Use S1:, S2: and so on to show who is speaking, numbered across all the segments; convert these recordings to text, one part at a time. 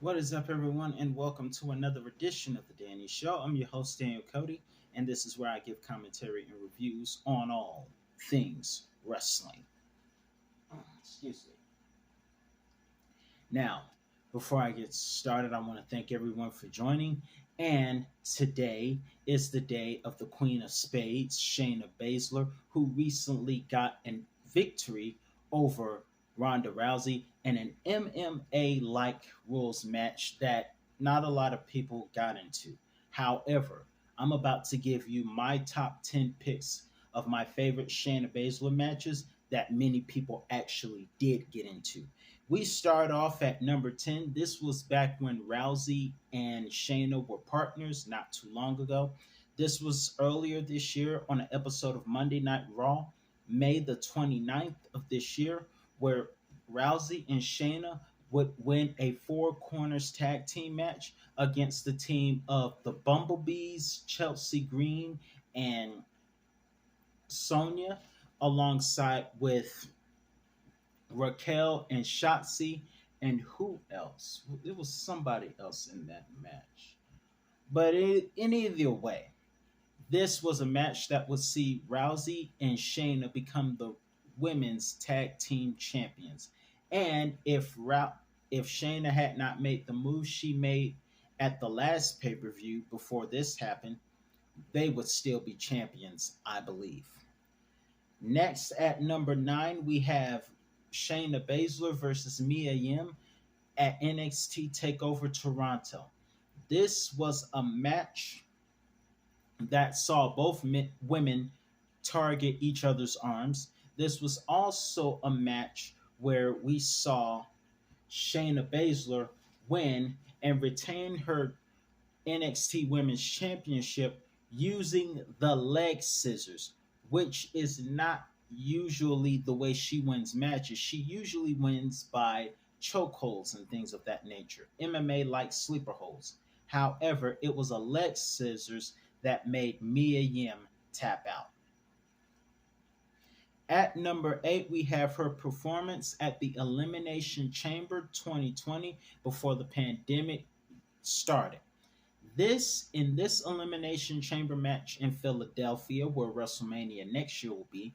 S1: What is up, everyone, and welcome to another edition of The Danny Show. I'm your host, Daniel Cody, and this is where I give commentary and reviews on all things wrestling. Excuse me. Now, before I get started, I want to thank everyone for joining. And today is the day of the Queen of Spades, Shayna Baszler, who recently got a victory over Ronda Rousey in an MMA like rules match that not a lot of people got into. However, I'm about to give you my top 10 picks of my favorite Shayna Baszler matches that many people actually did get into. We start off at number 10. This was back when Rousey and Shayna were partners not too long ago. This was earlier this year on an episode of Monday Night Raw, May the 29th of this year, where Rousey and Shayna would win a four corners tag team match against the team of the Bumblebees, Chelsea Green, and Sonya, alongside with Raquel and Shotzi, and who else? It was somebody else in that match. But in either way, this was a match that would see Rousey and Shayna become the women's tag team champions. And if Shayna had not made the move she made at the last pay per view before this happened, they would still be champions, I believe. Next at number 9, we have Shayna Baszler versus Mia Yim at NXT TakeOver Toronto. This was a match that saw both women target each other's arms. This was also a match where we saw Shayna Baszler win and retain her NXT Women's Championship using the leg scissors, which is not usually the way she wins matches. She usually wins by chokeholds and things of that nature, MMA like sleeper holds. However, it was a leg scissors that made Mia Yim tap out. At number 8, we have her performance at the Elimination Chamber 2020 before the pandemic started. In this Elimination Chamber match in Philadelphia, where WrestleMania next year will be,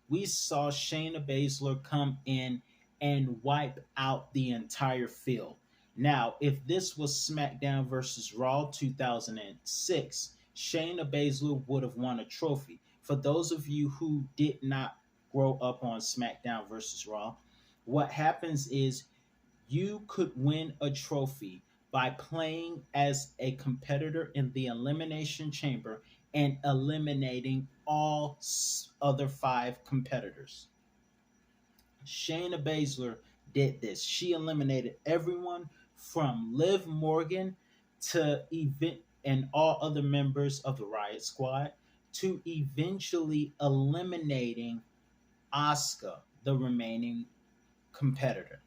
S1: we saw Shayna Baszler come in and wipe out the entire field. Now, if this was SmackDown versus Raw 2006, Shayna Baszler would have won a trophy. For those of you who did not grow up on SmackDown versus Raw, what happens is you could win a trophy by playing as a competitor in the Elimination Chamber and eliminating all other five competitors. Shayna Baszler did this. She eliminated everyone from Liv Morgan to event and all other members of the Riot Squad to eventually eliminating Asuka, the remaining competitor.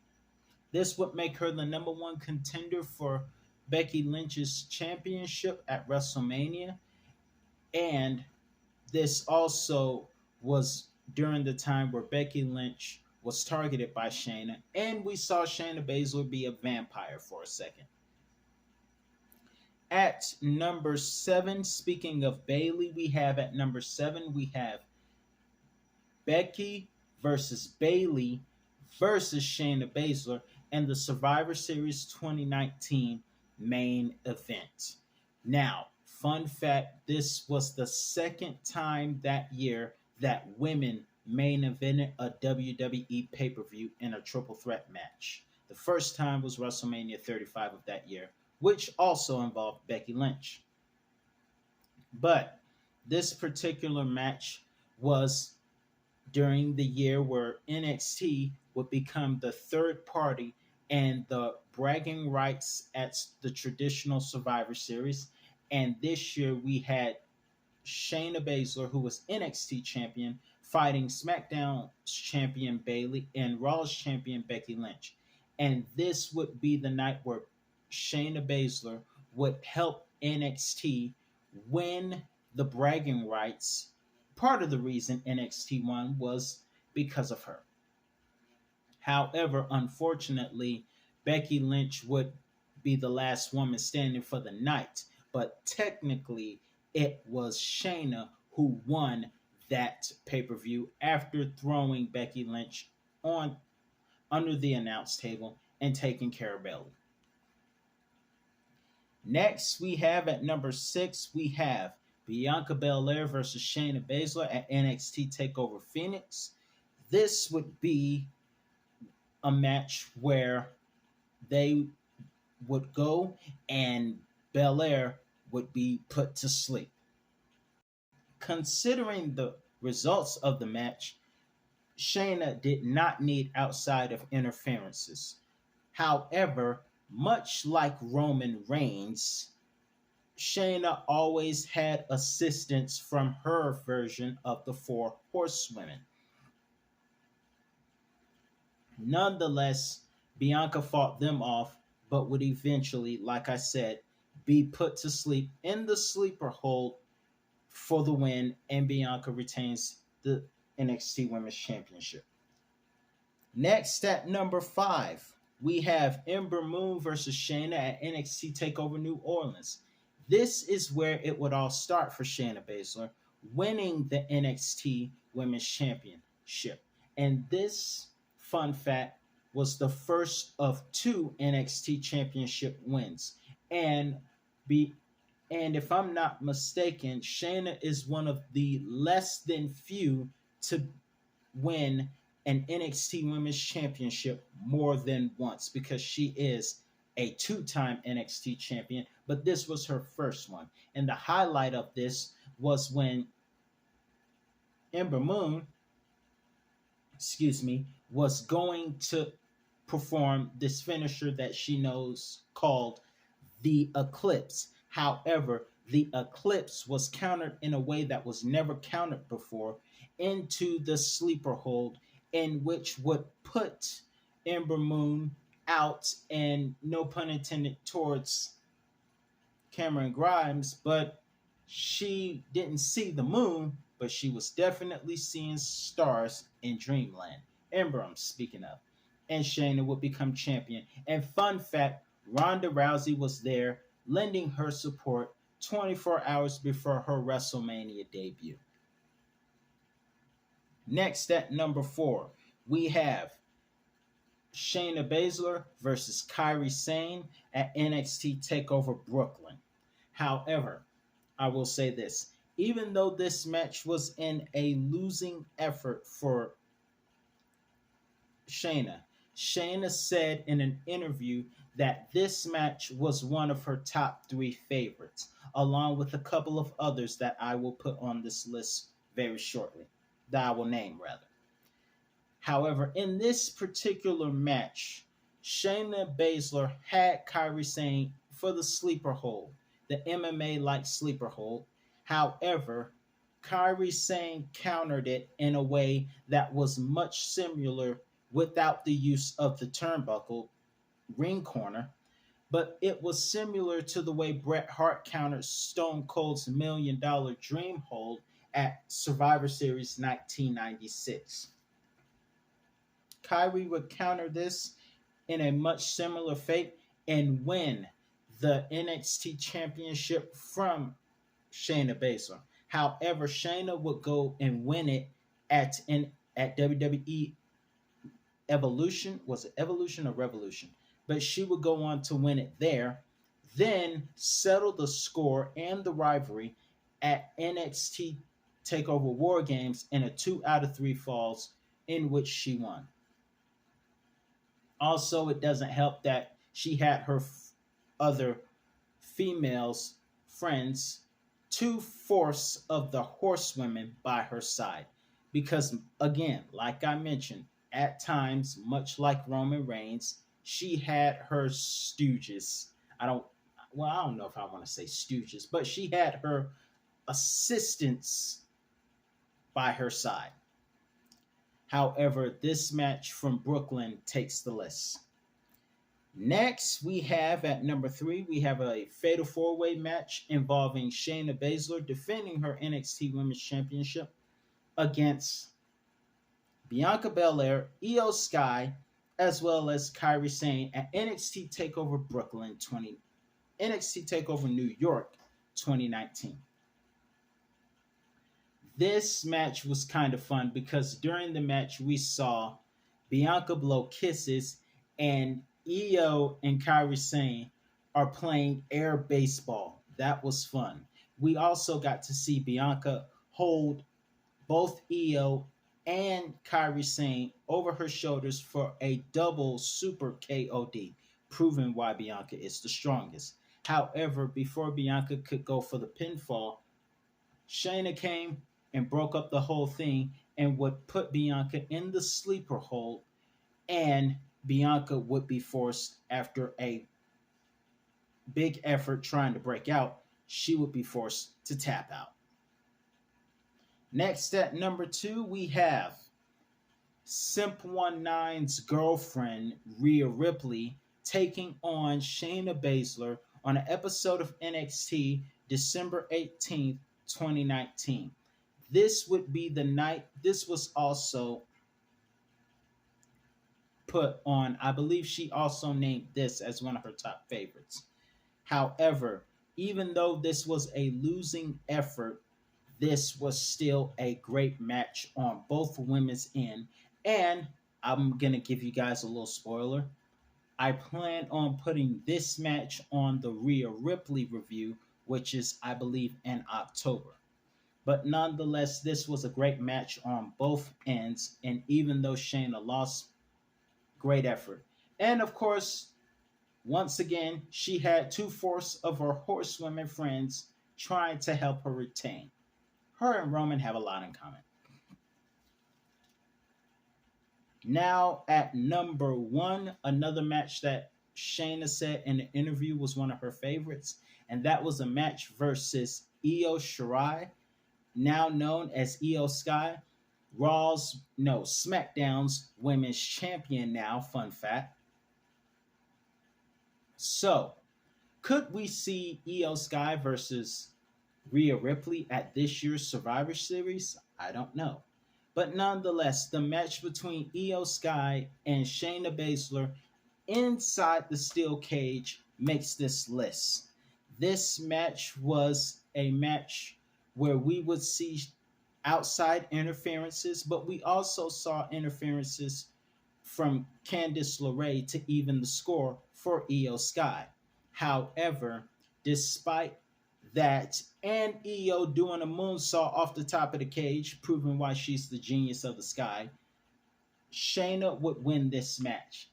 S1: This would make her the number one contender for Becky Lynch's championship at WrestleMania. And this also was during the time where Becky Lynch was targeted by Shayna. And we saw Shayna Baszler be a vampire for a second. At number 7, speaking of Bayley, we have at number 7, we have Becky versus Bayley versus Shayna Baszler and the Survivor Series 2019 main event. Now, fun fact, this was the second time that year that women main evented a WWE pay-per-view in a triple threat match. The first time was WrestleMania 35 of that year, which also involved Becky Lynch. But this particular match was during the year where NXT would become the third party and the bragging rights at the traditional Survivor Series. And this year we had Shayna Baszler, who was NXT champion, fighting SmackDown's champion Bayley and Raw's champion Becky Lynch. And this would be the night where Shayna Baszler would help NXT win the bragging rights. Part of the reason NXT won was because of her. However, unfortunately, Becky Lynch would be the last woman standing for the night, but technically it was Shayna who won that pay-per-view after throwing Becky Lynch on under the announce table and taking care of Bayley. Next, we have at number 6, we have Bianca Belair versus Shayna Baszler at NXT TakeOver Phoenix. This would be a match where they would go and Belair would be put to sleep. Considering the results of the match, Shayna did not need outside of interferences. However, much like Roman Reigns, Shayna always had assistance from her version of the Four Horsewomen. Nonetheless, Bianca fought them off, but would eventually, like I said, be put to sleep in the sleeper hold for the win, and Bianca retains the NXT Women's Championship. Next, at number 5, we have Ember Moon versus Shayna at NXT TakeOver New Orleans. This is where it would all start for Shayna Baszler, winning the NXT Women's Championship. And this, fun fact, was the first of 2 NXT Championship wins. And if I'm not mistaken, Shayna is one of the less than few to win an NXT Women's Championship more than once, because she is a 2-time NXT champion, but this was her first one. And the highlight of this was when Ember Moon, was going to perform this finisher that she knows called the Eclipse. However, the Eclipse was countered in a way that was never countered before into the sleeper hold, in which would put Ember Moon out, and no pun intended towards Cameron Grimes, but she didn't see the moon, but she was definitely seeing stars in Dreamland. Ember, I'm speaking of. And Shayna would become champion. And fun fact, Ronda Rousey was there lending her support 24 hours before her WrestleMania debut. Next, at number 4, we have Shayna Baszler versus Kairi Sane at NXT TakeOver Brooklyn. However, I will say this. Even though this match was in a losing effort for Shayna said in an interview that this match was one of her top 3 favorites, along with a couple of others that I will put on this list very shortly, that I will name rather. However, in this particular match, Shayna Baszler had Kairi Sane for the sleeper hold, the MMA-like sleeper hold. However, Kairi Sane countered it in a way that was much similar without the use of the turnbuckle ring corner, but it was similar to the way Bret Hart countered Stone Cold's $1 Million Dream hold at Survivor Series 1996. Kairi would counter this in a much similar fate and win the NXT Championship from Shayna Baszler. However, Shayna would go and win it at WWE Evolution. Was it Evolution or Revolution? But she would go on to win it there, then settle the score and the rivalry at NXT TakeOver War Games in a 2 out of 3 falls, in which she won. Also, it doesn't help that she had her other females friends, 2/4 of the horsewomen by her side. Because, again, like I mentioned, at times, much like Roman Reigns, she had her stooges. I don't know if I want to say stooges, but she had her assistants by her side. However, this match from Brooklyn takes the list. Next, we have at number 3, we have a Fatal 4-Way match involving Shayna Baszler defending her NXT Women's Championship against Bianca Belair, Io Sky, as well as Kairi Sane at NXT Takeover New York 2019. This match was kind of fun because during the match we saw Bianca blow kisses, and Io and Kairi Sane are playing air baseball. That was fun. We also got to see Bianca hold both Io and Kairi Sane over her shoulders for a double super KOD, proving why Bianca is the strongest. However, before Bianca could go for the pinfall, Shayna came and broke up the whole thing and would put Bianca in the sleeper hold, and Bianca would be forced, after a big effort trying to break out, she would be forced to tap out. Next at number 2, we have Simp19's girlfriend, Rhea Ripley, taking on Shayna Baszler on an episode of NXT December 18th, 2019. This would be the night. This was also put on, I believe she also named this as one of her top favorites. However, even though this was a losing effort, this was still a great match on both women's end. And I'm going to give you guys a little spoiler. I plan on putting this match on the Rhea Ripley review, which is, I believe, in October. But nonetheless, this was a great match on both ends. And even though Shayna lost, great effort. And of course, once again, she had two-fourths of her horsewomen friends trying to help her retain. Her and Roman have a lot in common. Now at number 1, another match that Shayna said in the interview was one of her favorites, and that was a match versus Io Shirai, now known as Io Sky, SmackDown's women's champion now, fun fact. So, could we see Io Sky versus Rhea Ripley at this year's Survivor Series? I don't know. But nonetheless, the match between Io Sky and Shayna Baszler inside the steel cage makes this list. This match was a match where we would see outside interferences, but we also saw interferences from Candice LeRae to even the score for Io Sky. However, despite that, and Io doing a moonsault off the top of the cage, proving why she's the genius of the sky, Shayna would win this match.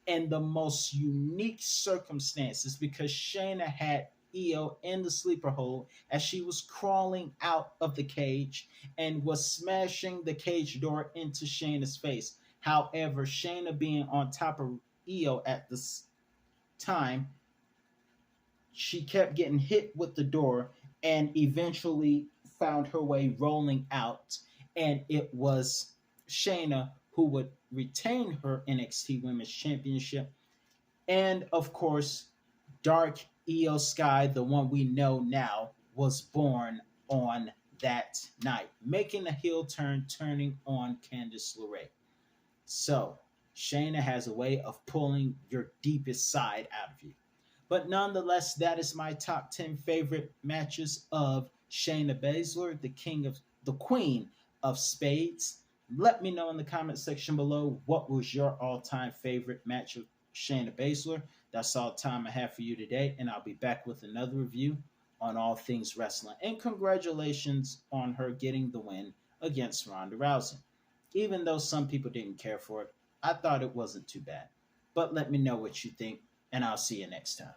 S1: In the most unique circumstances, because Shayna had Io in the sleeper hold as she was crawling out of the cage and was smashing the cage door into Shayna's face. However, Shayna being on top of Io at this time, she kept getting hit with the door and eventually found her way rolling out. And it was Shayna who would retain her NXT Women's Championship. And of course, Dark Io Sky, the one we know now, was born on that night, making a heel turn, turning on Candice LeRae. So, Shayna has a way of pulling your deepest side out of you. But nonetheless, that is my top 10 favorite matches of Shayna Baszler, the Queen of Spades. Let me know in the comment section below what was your all-time favorite match of Shayna Baszler. That's all the time I have for you today, and I'll be back with another review on all things wrestling. And congratulations on her getting the win against Ronda Rousey. Even though some people didn't care for it, I thought it wasn't too bad. But let me know what you think, and I'll see you next time.